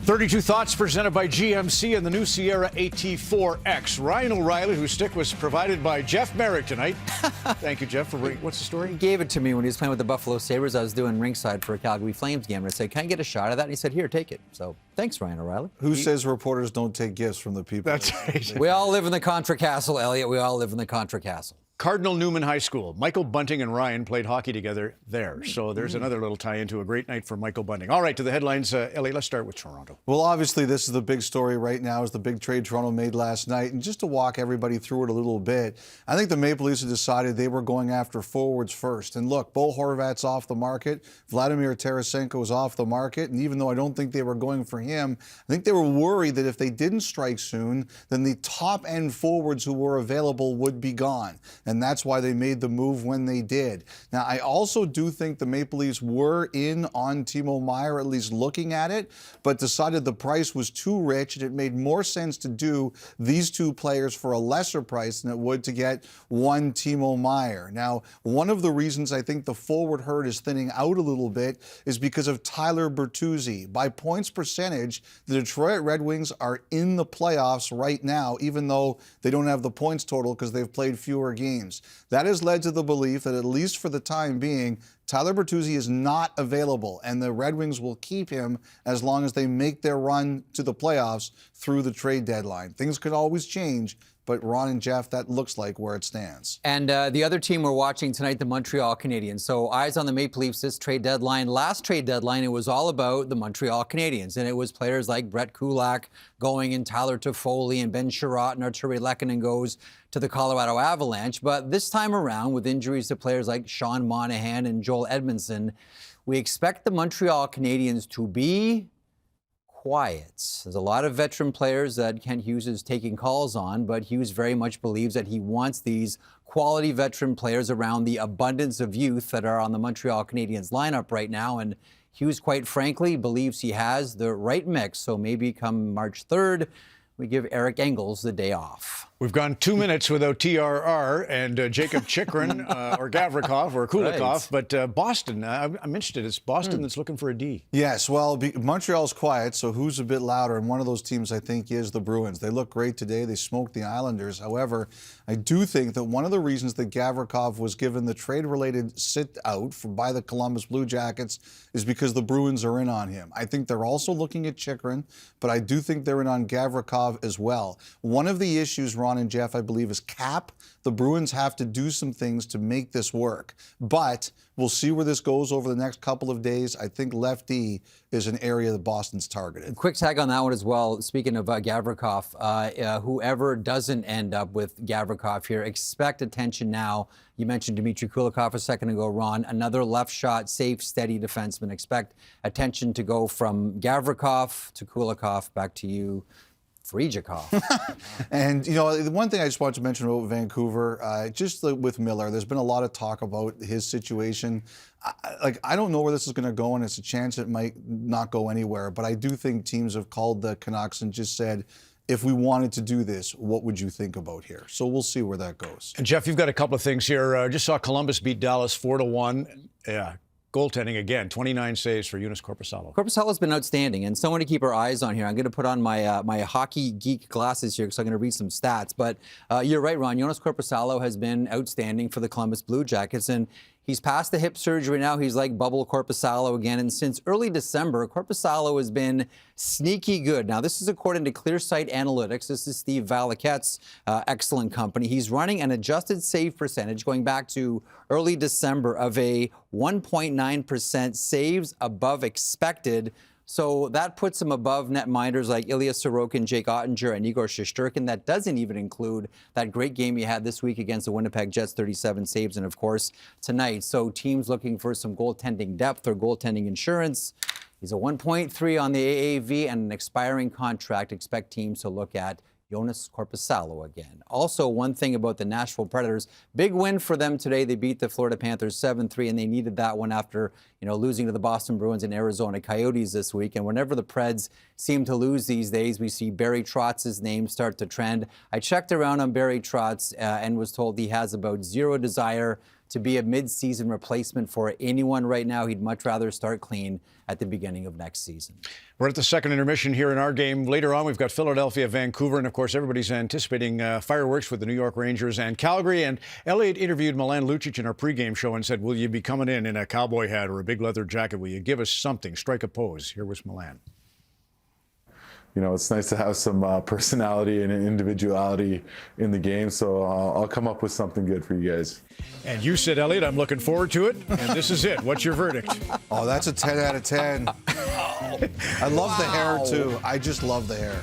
32 Thoughts presented by GMC and the new Sierra AT4X. Ryan O'Reilly, whose stick was provided by Jeff Marek tonight. Thank you, Jeff, for bringing. What's the story? He gave it to me when he was playing with the Buffalo Sabres. I was doing ringside for a Calgary Flames game, and I said, "Can I get a shot of that?" And he said, "Here, take it." So thanks, Ryan O'Reilly. Who says reporters don't take gifts from the people? That's right. We all live in the Contra Castle, Elliotte. We all live in the Contra Castle. Cardinal Newman High School. Michael Bunting and Ryan played hockey together there. So there's another little tie into a great night for Michael Bunting. All right, to the headlines. Ellie, let's start with Toronto. Well, obviously, this is the big story right now, is the big trade Toronto made last night. And just to walk everybody through it a little bit, I think the Maple Leafs have decided they were going after forwards first. And look, Bo Horvat's off the market. Vladimir Tarasenko's off the market. And even though I don't think they were going for him, I think they were worried that if they didn't strike soon, then the top-end forwards who were available would be gone. And that's why they made the move when they did. Now, I also do think the Maple Leafs were in on Timo Meier, at least looking at it, but decided the price was too rich and it made more sense to do these two players for a lesser price than it would to get one Timo Meier. Now, one of the reasons I think the forward herd is thinning out a little bit is because of Tyler Bertuzzi. By points percentage, the Detroit Red Wings are in the playoffs right now, even though they don't have the points total because they've played fewer games. That has led to the belief that, at least for the time being, Tyler Bertuzzi is not available, and the Red Wings will keep him as long as they make their run to the playoffs through the trade deadline. Things could always change, but Ron and Jeff, that looks like where it stands. And the other team we're watching tonight, the Montreal Canadiens. So eyes on the Maple Leafs this trade deadline. Last trade deadline, it was all about the Montreal Canadiens, and it was players like Brett Kulak going and Tyler Toffoli and Ben Sherratt and Arturi Lehkonen goes to the Colorado Avalanche. But this time around, with injuries to players like Sean Monahan and Joel Edmondson, we expect the Montreal Canadiens to be quiet. There's a lot of veteran players that Kent Hughes is taking calls on, but Hughes very much believes that he wants these quality veteran players around the abundance of youth that are on the Montreal Canadiens lineup right now. And Hughes, quite frankly, believes he has the right mix. So maybe come March 3rd, we give Eric Engels the day off. We've gone 2 minutes without TRR and Jacob Chikrin or Gavrikov or Kulikov, Right. but Boston, I'm interested. It's Boston that's looking for a D. Yes, well, Montreal's quiet, so who's a bit louder? And one of those teams, I think, is the Bruins. They look great today. They smoked the Islanders. However, I do think that one of the reasons that Gavrikov was given the trade-related sit-out by the Columbus Blue Jackets is because the Bruins are in on him. I think they're also looking at Chikrin, but I do think they're in on Gavrikov as well. One of the issues, Ron and Jeff, I believe, is cap. The Bruins have to do some things to make this work. But we'll see where this goes over the next couple of days. I think lefty is an area that Boston's targeted. Quick tag on that one as well. Speaking of Gavrikov, whoever doesn't end up with Gavrikov here, expect attention now. You mentioned Dmitry Kulikov a second ago, Ron. Another left shot, safe, steady defenseman. Expect attention to go from Gavrikov to Kulikov, back to you, Friedman. And, you know, the one thing I just wanted to mention about Vancouver, just with Miller, there's been a lot of talk about his situation. I don't know where this is going to go, and it's a chance it might not go anywhere. But I do think teams have called the Canucks and just said, if we wanted to do this, what would you think about here? So we'll see where that goes. And Jeff, you've got a couple of things here. Just saw Columbus beat Dallas 4-1. Yeah. Goaltending again, 29 saves for Joonas Korpisalo. Korpisalo's been outstanding, and someone to keep our eyes on here. I'm going to put on my my hockey geek glasses here because I'm going to read some stats. But you're right, Ron. Joonas Korpisalo has been outstanding for the Columbus Blue Jackets, and he's past the hip surgery now. He's like bubble Korpisalo again. And since early December, Korpisalo has been sneaky good. Now, this is according to ClearSight Analytics. This is Steve Valiquette's excellent company. He's running an adjusted save percentage going back to early December of a 1.9% saves above expected. So that puts him above netminders like Ilya Sorokin, Jake Ottinger, and Igor Shesterkin. That doesn't even include that great game he had this week against the Winnipeg Jets, 37 saves, and of course tonight. So teams looking for some goaltending depth or goaltending insurance. He's a 1.3 on the AAV and an expiring contract. Expect teams to look at Joonas Korpisalo again. Also, one thing about the Nashville Predators, big win for them today. They beat the Florida Panthers 7-3, and they needed that one after, losing to the Boston Bruins and Arizona Coyotes this week. And whenever the Preds seem to lose these days, we see Barry Trotz's name start to trend. I checked around on Barry Trotz and was told he has about zero desire to be a mid-season replacement for anyone right now. He'd much rather start clean at the beginning of next season. We're at the second intermission here in our game. Later on, we've got Philadelphia, Vancouver, and of course, everybody's anticipating fireworks with the New York Rangers and Calgary. And Elliotte interviewed Milan Lucic in our pregame show and said, will you be coming in a cowboy hat or a big leather jacket? Will you give us something? Strike a pose. Here was Milan. You know, it's nice to have some personality and individuality in the game, so I'll come up with something good for you guys. And you said, Elliotte, I'm looking forward to it, and this is it. What's your verdict? Oh, that's a 10 out of 10. I love the hair, too. I just love the hair.